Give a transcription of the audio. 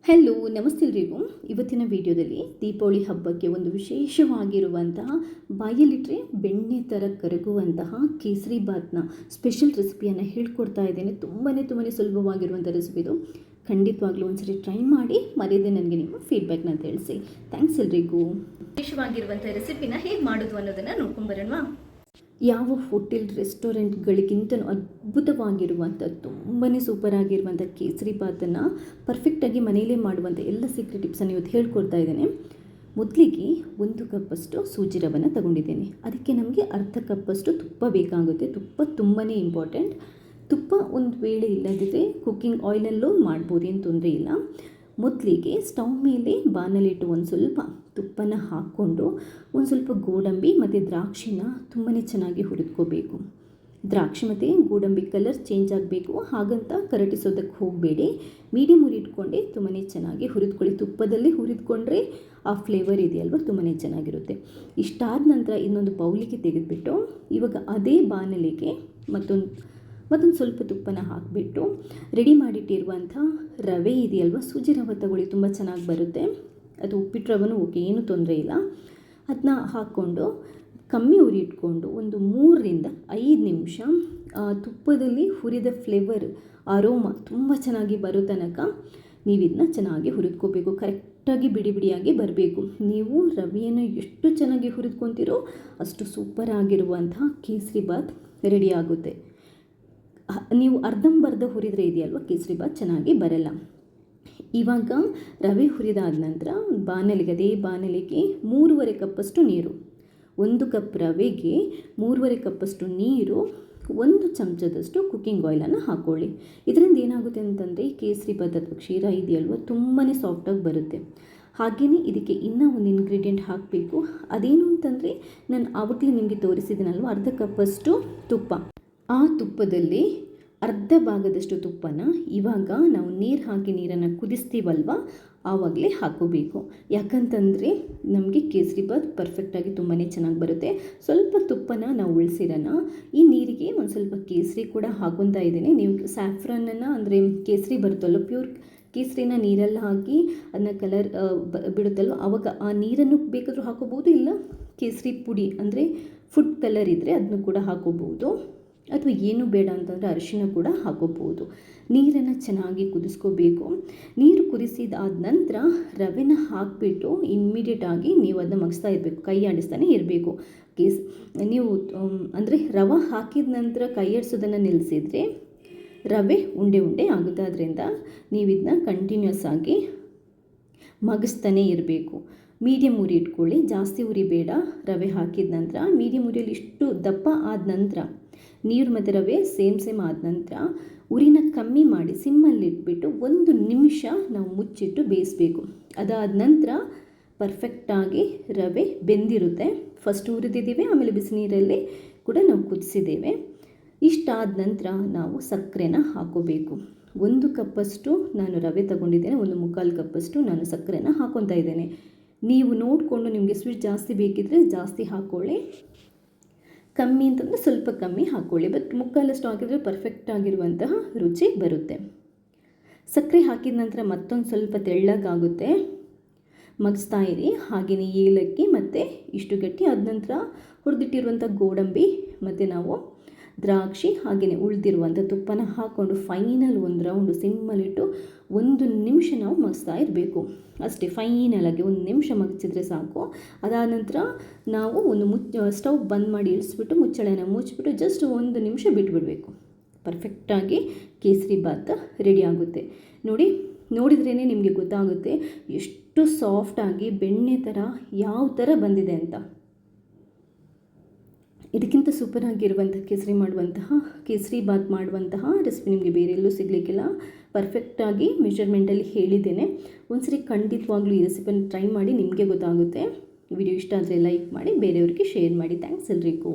Hello ನಮಸ್ತೆ ಎಲ್ರಿಗೂ. ಇವತ್ತಿನ ವಿಡಿಯೋದಲ್ಲಿ ದೀಪಾವಳಿ ಹಬ್ಬಕ್ಕೆ ಒಂದು ವಿಶೇಷವಾಗಿರುವಂತಹ ಬಾಯಲ್ಲಿಟ್ಟರೆ ಬೆಣ್ಣೆ ಥರ ಕರಗುವಂತಹ ಕೇಸರಿ ಬಾತ್ನ ಸ್ಪೆಷಲ್ ರೆಸಿಪಿಯನ್ನು ಹೇಳ್ಕೊಡ್ತಾ ಇದ್ದೇನೆ. ತುಂಬಾ ಸುಲಭವಾಗಿರುವಂಥ ರೆಸಿಪಿ ಇದು. ಖಂಡಿತವಾಗ್ಲೂ ಒಂದ್ಸರಿ ಟ್ರೈ ಮಾಡಿ, ಮರೆಯದೆ ನನಗೆ ನಿಮ್ಮ ಫೀಡ್ಬ್ಯಾಕ್ನ ತಿಳಿಸಿ. ಥ್ಯಾಂಕ್ಸ್ ಎಲ್ರಿಗೂ. ವಿಶೇಷವಾಗಿರುವಂಥ ರೆಸಿಪಿನ ಹೇಗೆ ಮಾಡೋದು ಅನ್ನೋದನ್ನು ನೋಡ್ಕೊಂಬರೋಣ. ಯಾವ ಹೋಟೆಲ್ ರೆಸ್ಟೋರೆಂಟ್ಗಳಿಗಿಂತಲೂ ಅದ್ಭುತವಾಗಿರುವಂಥ ತುಂಬಾ ಸೂಪರ್ ಆಗಿರುವಂಥ ಕೇಸರಿ ಬಾತನ್ನು ಪರ್ಫೆಕ್ಟಾಗಿ ಮನೆಯಲ್ಲೇ ಮಾಡುವಂಥ ಎಲ್ಲ ಸೀಕ್ರೆಟ್ ಟಿಪ್ಸನ್ನು ಇವತ್ತು ಹೇಳ್ಕೊಡ್ತಾ ಇದ್ದೇನೆ. ಮೊದಲಿಗೆ 1 ಕಪ್ಪಷ್ಟು ಸೂಜಿ ರವೆನ ತಗೊಂಡಿದ್ದೇನೆ. ಅದಕ್ಕೆ ನಮಗೆ ಅರ್ಧ ಕಪ್ಪಷ್ಟು ತುಪ್ಪ ಬೇಕಾಗುತ್ತೆ. ತುಪ್ಪ ತುಂಬಾ ಇಂಪಾರ್ಟೆಂಟ್. ತುಪ್ಪ ಒಂದು ವೇಳೆ ಇಲ್ಲದಿದ್ದರೆ ಕುಕ್ಕಿಂಗ್ ಆಯಿಲಲ್ಲೂ ಮಾಡ್ಬೋದು, ಏನು ತೊಂದರೆ ಇಲ್ಲ. ಮೊದಲಿಗೆ ಸ್ಟವ್ ಮೇಲೆ ಬಾಣಲಿಟ್ಟು ಒಂದು ಸ್ವಲ್ಪ ತುಪ್ಪನ ಹಾಕ್ಕೊಂಡು ಒಂದು ಸ್ವಲ್ಪ ಗೋಡಂಬಿ ಮತ್ತು ದ್ರಾಕ್ಷಿನ ತುಂಬಾ ಚೆನ್ನಾಗಿ ಹುರಿದ್ಕೋಬೇಕು. ದ್ರಾಕ್ಷಿ ಮತ್ತು ಗೋಡಂಬಿ ಕಲರ್ ಚೇಂಜ್ ಆಗಬೇಕು, ಹಾಗಂತ ಕರಟಿಸೋದಕ್ಕೆ ಹೋಗಬೇಡಿ. ಮೀಡಿಯಮ್ ಉರಿ ಇಟ್ಕೊಂಡೆ ತುಂಬಾ ಚೆನ್ನಾಗಿ ಹುರಿದ್ಕೊಳ್ಳಿ. ತುಪ್ಪದಲ್ಲಿ ಹುರಿದ್ಕೊಂಡ್ರೆ ಆ ಫ್ಲೇವರ್ ಇದೆಯಲ್ವ ತುಂಬಾ ಚೆನ್ನಾಗಿರುತ್ತೆ. ಇಷ್ಟಾದ ನಂತರ ಇನ್ನೊಂದು ಬೌಲಿಗೆ ತೆಗೆದುಬಿಟ್ಟು ಇವಾಗ ಅದೇ ಬಾಣಲಿಗೆ ಮತ್ತೊಂದು ಸ್ವಲ್ಪ ತುಪ್ಪನ ಹಾಕಿಬಿಟ್ಟು ರೆಡಿ ಮಾಡಿಟ್ಟಿರುವಂಥ ರವೆ ಇದೆಯಲ್ವ, ಸೂಜಿ ರವೆ ತಗೊಳ್ಳಿ, ತುಂಬ ಚೆನ್ನಾಗಿ ಬರುತ್ತೆ. ಅದು ಉಪ್ಪಿಟ್ಟು ರವೆನೂ ಓಕೆ, ಏನೂ ತೊಂದರೆ ಇಲ್ಲ. ಅದನ್ನ ಹಾಕ್ಕೊಂಡು ಕಮ್ಮಿ ಉರಿ ಇಟ್ಕೊಂಡು ಒಂದು 3-5 ನಿಮಿಷ ತುಪ್ಪದಲ್ಲಿ ಹುರಿದ ಫ್ಲೇವರ್ ಅರೋಮಾ ತುಂಬ ಚೆನ್ನಾಗಿ ಬರೋ ತನಕ ನೀವು ಇದನ್ನ ಚೆನ್ನಾಗಿ ಹುರಿದ್ಕೋಬೇಕು. ಕರೆಕ್ಟಾಗಿ ಬಿಡಿ ಬಿಡಿಯಾಗಿ ಬರಬೇಕು. ನೀವು ರವೆಯನ್ನು ಎಷ್ಟು ಚೆನ್ನಾಗಿ ಹುರಿದ್ಕೊತೀರೋ ಅಷ್ಟು ಸೂಪರ್ ಆಗಿರುವಂತಹ ಕೇಸರಿ ಬಾತ್ ರೆಡಿ ಆಗುತ್ತೆ. ನೀವು ಅರ್ಧಂಬರ್ಧ ಹುರಿದ್ರೆ ಇದೆಯಲ್ವ ಕೇಸರಿ ಬಾತ್ ಚೆನ್ನಾಗಿ ಬರಲ್ಲ. ಇವಾಗ ರವೆ ಹುರಿದಾದ ನಂತರ ಅದೇ ಬಾಣಲಿಗೆ 3.5 ಕಪ್ಪಷ್ಟು ನೀರು, 1 ಕಪ್ ರವೆಗೆ 3.5 ಕಪ್ಪಷ್ಟು ನೀರು, 1 ಚಮಚದಷ್ಟು ಕುಕ್ಕಿಂಗ್ ಆಯಿಲನ್ನು ಹಾಕ್ಕೊಳ್ಳಿ. ಇದರಿಂದ ಏನಾಗುತ್ತೆ ಅಂತಂದರೆ ಕೇಸರಿ ಬಾತ್ ಅಥವಾ ಕ್ಷೀರ ಇದೆಯಲ್ವ ತುಂಬಾ ಸಾಫ್ಟಾಗಿ ಬರುತ್ತೆ. ಹಾಗೆಯೇ ಇದಕ್ಕೆ ಇನ್ನೂ ಒಂದು ಇಂಗ್ರೀಡಿಯೆಂಟ್ ಹಾಕಬೇಕು. ಅದೇನು ಅಂತಂದರೆ ನಾನು ಆವಾಗಲೇ ನಿಮಗೆ ತೋರಿಸಿದ್ದೀನಲ್ವ, ಅರ್ಧ ಕಪ್ಪಷ್ಟು ತುಪ್ಪ. ಆ ತುಪ್ಪದಲ್ಲಿ ಅರ್ಧ ಭಾಗದಷ್ಟು ತುಪ್ಪನ ಇವಾಗ ನಾವು ನೀರು ಹಾಕಿ ನೀರನ್ನು ಕುದಿಸ್ತೀವಲ್ವ ಆವಾಗಲೇ ಹಾಕೋಬೇಕು. ಯಾಕಂತಂದರೆ ನಮಗೆ ಕೇಸರಿ ಬಾತ್ ಪರ್ಫೆಕ್ಟಾಗಿ ತುಂಬಾ ಚೆನ್ನಾಗಿ ಬರುತ್ತೆ. ಸ್ವಲ್ಪ ತುಪ್ಪನ ನಾವು ಉಳಿಸಿರೋಣ. ಈ ನೀರಿಗೆ ಒಂದು ಸ್ವಲ್ಪ ಕೇಸರಿ ಕೂಡ ಹಾಕೊತಾ ಇದ್ದೀನಿ. ನೀವು ಸ್ಯಾಫ್ರನನ್ನು ಅಂದರೆ ಕೇಸರಿ ಬರುತ್ತಲ್ಲ, ಪ್ಯೂರ್ ಕೇಸರಿನ ನೀರೆಲ್ಲ ಹಾಕಿ ಅದನ್ನ ಕಲರ್ ಬಿಡುತ್ತಲ್ವ, ಆವಾಗ ಆ ನೀರನ್ನು ಬೇಕಾದರೂ ಹಾಕೋಬೋದು. ಇಲ್ಲ ಕೇಸರಿ ಪುಡಿ ಅಂದರೆ ಫುಡ್ ಕಲರ್ ಇದ್ದರೆ ಅದನ್ನು ಕೂಡ ಹಾಕೋಬೋದು. ಅಥವಾ ಏನು ಬೇಡ ಅಂತಂದರೆ ಅರಿಶಿನ ಕೂಡ ಹಾಕೋಬೋದು. ನೀರನ್ನು ಚೆನ್ನಾಗಿ ಕುದಿಸ್ಕೋಬೇಕು. ನೀರು ಕುದಿಸಿದಾದ ನಂತರ ರವೆನ ಹಾಕಿಬಿಟ್ಟು ಇಮ್ಮಿಡಿಯೇಟಾಗಿ ನೀವು ಅದನ್ನ ಮಗಿಸ್ತಾ ಇರಬೇಕು, ಕೈ ಆಡಿಸ್ತಾನೆ ಇರಬೇಕು. ನೀವು ಅಂದರೆ ರವೆ ಹಾಕಿದ ನಂತರ ಕೈ ಆಡಿಸೋದನ್ನು ನಿಲ್ಲಿಸಿದರೆ ರವೆ ಉಂಡೆ ಆಗುತ್ತೆ. ಆದ್ದರಿಂದ ನೀವು ಇದನ್ನ ಕಂಟಿನ್ಯೂಸ್ ಆಗಿ ಮಗಿಸ್ತಾನೆ ಇರಬೇಕು. ಮೀಡಿಯಮ್ ಉರಿ ಇಟ್ಕೊಳ್ಳಿ, ಜಾಸ್ತಿ ಉರಿ ಬೇಡ. ರವೆ ಹಾಕಿದ ನಂತರ ಮೀಡಿಯಮ್ ಉರಿಯಲ್ಲಿ ಇಷ್ಟು ದಪ್ಪ ಆದ ನಂತರ ನೀರು ಮತ್ತು ರವೆ ಸೇಮ್ ಆದ ನಂತರ ಉರಿನ ಕಮ್ಮಿ ಮಾಡಿ ಸಿಮ್ಮಲ್ಲಿಟ್ಬಿಟ್ಟು 1 ನಿಮಿಷ ನಾವು ಮುಚ್ಚಿಟ್ಟು ಬೇಯಿಸಬೇಕು. ಅದಾದ ನಂತರ ಪರ್ಫೆಕ್ಟಾಗಿ ರವೆ ಬೆಂದಿರುತ್ತೆ. ಫಸ್ಟ್ ಹುರಿದಿದ್ದೀವಿ, ಆಮೇಲೆ ಬಿಸಿ ನೀರಲ್ಲಿ ಕೂಡ ನಾವು ಕುದಿಸಿದ್ದೇವೆ. ಇಷ್ಟಾದ ನಂತರ ನಾವು ಸಕ್ಕರೆನ ಹಾಕೋಬೇಕು. 1 ಕಪ್ಪಷ್ಟು ನಾನು ರವೆ ತಗೊಂಡಿದ್ದೇನೆ, 1/4 ಕಪ್ಪಷ್ಟು ನಾನು ಸಕ್ಕರೆನ ಹಾಕೊತಾ ಇದ್ದೇನೆ. ನೀವು ನೋಡಿಕೊಂಡು ನಿಮಗೆ ಸ್ವೀಟ್ ಜಾಸ್ತಿ ಬೇಕಿದ್ದರೆ ಜಾಸ್ತಿ ಹಾಕ್ಕೊಳ್ಳಿ, ಕಮ್ಮಿ ಅಂತಂದರೆ ಸ್ವಲ್ಪ ಕಮ್ಮಿ ಹಾಕ್ಕೊಳ್ಳಿ. ಬಟ್ 1/4 ಹಾಕಿದರೆ ಪರ್ಫೆಕ್ಟ್ ಆಗಿರುವಂತಹ ರುಚಿ ಬರುತ್ತೆ. ಸಕ್ಕರೆ ಹಾಕಿದ ನಂತರ ಮತ್ತೊಂದು ಸ್ವಲ್ಪ ತೆಳ್ಳಗಾಗುತ್ತೆ, ಮಗಿಸ್ತಾ ಇರಿ. ಹಾಗೆಯೇ ಏಲಕ್ಕಿ ಮತ್ತು ಇಷ್ಟು ಗಟ್ಟಿ ಆದ ನಂತರ ಹುರಿದಿಟ್ಟಿರುವಂಥ ಗೋಡಂಬಿ ಮತ್ತು ನಾವು ದ್ರಾಕ್ಷಿ ಹಾಗೆಯೇ ಉಳಿದಿರುವಂಥ ತುಪ್ಪನ ಹಾಕ್ಕೊಂಡು ಫೈನಲ್ ಒಂದು ರೌಂಡು ಸಿಮ್ಮಲ್ಲಿಟ್ಟು 1 ನಿಮಿಷ ನಾವು ಮಗಿಸ್ತಾ ಇರಬೇಕು. ಅಷ್ಟೇ, ಫೈನಲಾಗಿ 1 ನಿಮಿಷ ಮಗಿಸಿದ್ರೆ ಸಾಕು. ಅದಾದ ನಂತರ ನಾವು ಸ್ಟವ್ ಬಂದ್ ಮಾಡಿ ಇಳಿಸ್ಬಿಟ್ಟು ಮುಚ್ಚಳೆನ ಮುಚ್ಚಿಬಿಟ್ಟು ಜಸ್ಟ್ 1 ನಿಮಿಷ ಬಿಟ್ಬಿಡಬೇಕು. ಪರ್ಫೆಕ್ಟಾಗಿ ಕೇಸರಿ ಬಾತ್ ರೆಡಿ ಆಗುತ್ತೆ. ನೋಡಿದ್ರೇ ನಿಮಗೆ ಗೊತ್ತಾಗುತ್ತೆ ಎಷ್ಟು ಸಾಫ್ಟಾಗಿ ಬೆಣ್ಣೆ ಥರ ಯಾವ ಥರ ಬಂದಿದೆ ಅಂತ. ಇದಕ್ಕಿಂತ ಸೂಪರ್ ಆಗಿರುವಂಥ ಕೇಸರಿ ಬಾತ್ ಮಾಡುವಂತಹ ರೆಸಿಪಿ ನಿಮಗೆ ಬೇರೆ ಎಲ್ಲೂ ಸಿಗಲಿಕ್ಕಿಲ್ಲ. ಪರ್ಫೆಕ್ಟಾಗಿ ಮೆಷರ್ಮೆಂಟಲ್ಲಿ ಹೇಳಿದ್ದೇನೆ. ಒಂದ್ಸರಿ ಖಂಡಿತವಾಗ್ಲೂ ಈ ರೆಸಿಪಿನ ಟ್ರೈ ಮಾಡಿ, ನಿಮಗೆ ಗೊತ್ತಾಗುತ್ತೆ. ವಿಡಿಯೋ ಇಷ್ಟ ಆದರೆ ಲೈಕ್ ಮಾಡಿ, ಬೇರೆಯವ್ರಿಗೆ ಶೇರ್ ಮಾಡಿ. ಥ್ಯಾಂಕ್ಸ್ ಎಲ್ರಿಗೂ.